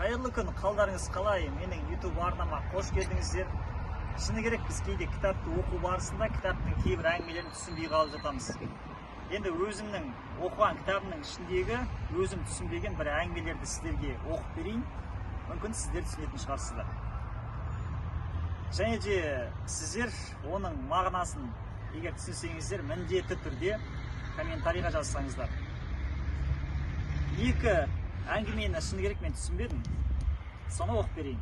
Қайырлы күн, қалдарыңыз қалай? Менің YouTube арнама қош келдіңіздер. Шыны керек, біз кейде кітапты оқу барысында кітаптың кейбір әңгімелерін түсінбей қалып жатамыз. Енді өзімнің оқыған кітабымның ішіндегі өзім түсінбеген бір әңгімелерді сіздерге оқып берейін. Мүмкін сіздер түсінетін шығарсыздар. Және де сіздер оның мағынасын егер түсінсеңіздер, міндетті түрде комментарийға жазсаңыздар. Екі әңгімені шыны керек мен түсінбедім. Соны оқып берейін.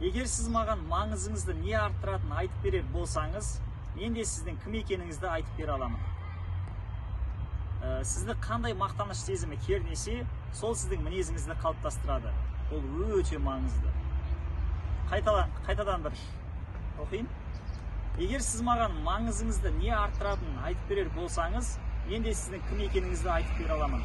Егер сіз маған маңызыңызды не арттыратынын айтып берер болсаңыз, мен де сіздің кім екеніңізді айтып бере аламын. Сізді қандай мақтаныш сезімі кернесе, сол сіздің мінезіңізді қалыптастырады. Ол өте маңызды. Қайтадан бір оқиын. Егер сіз маған маңызыңызды не арттыратынын айтып берер болсаңыз, мен де сіздің кім екеніңізді айтып бере аламын.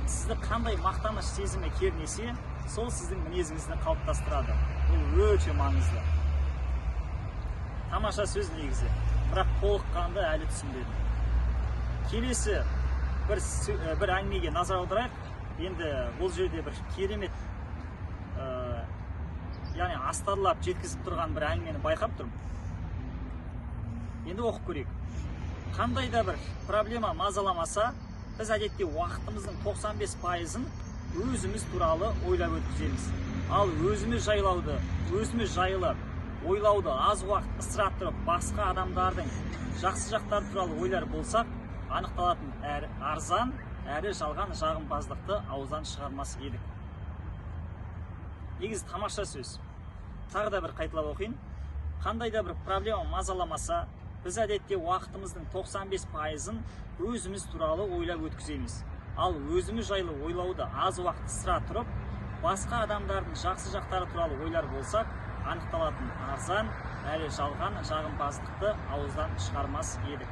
Сізді қандай мақтаныш сезімі кернесе, сол сіздің мінезіңізді қалыптастырады. Бұл өте маңызды. Тамаша сөз негізі, бірақ толыққанды әлі түсінбедім. Келесі бір әңгімеге назар аударайық. Енді бұл жерде бір керемет, яғни астарлап жеткізіп тұрған бір әңгімені байқап тұрмын. Енді оқып көрейік. Қандай да бір проблема мазаламаса, біз әдетте уақытымыздың 95%-ын өзіміз туралы ойлап өткіземіз. Ал өзіміз жайлы ойлауды аз уақыт ысырап тұрып, басқа адамдардың жақсы жақтары туралы ойлар болсақ, анықталатын арзан әрі жалған жағымпаздықты ауыздан шығармас едік. Негізі тамаша сөз. Тағы да бір қайталап оқиын. Қандай да бір проблема мазаламаса, біз әдетте уақытымыздың 95%-ын өзіміз туралы ойлап өткіземіз. Ал өзіміз жайлы ойлауды аз уақыт ысыра тұрып, басқа адамдардың жақсы жақтары туралы ойлар болсақ, анықталатын арзан әрі жалған жағымпаздықты ауыздан шығармас едік.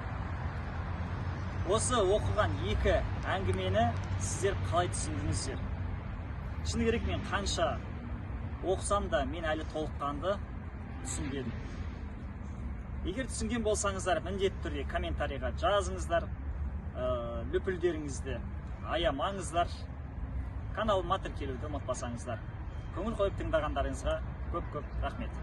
Осы оқыған екі әңгімені сіздер қалай түсіндіңіздер? Шыны керек, мен қанша оқысам да мен әлі толыққанды түсінбедім. Егер түсінген болсаңыздар, міндетті түрде комментарийға жазыңыздар, лүпілдеріңізді аямаңыздар, каналыма тіркелуді ұмытпасаңыздар. Көңіл қойып тыңдағандарыңызға көп-көп рахмет.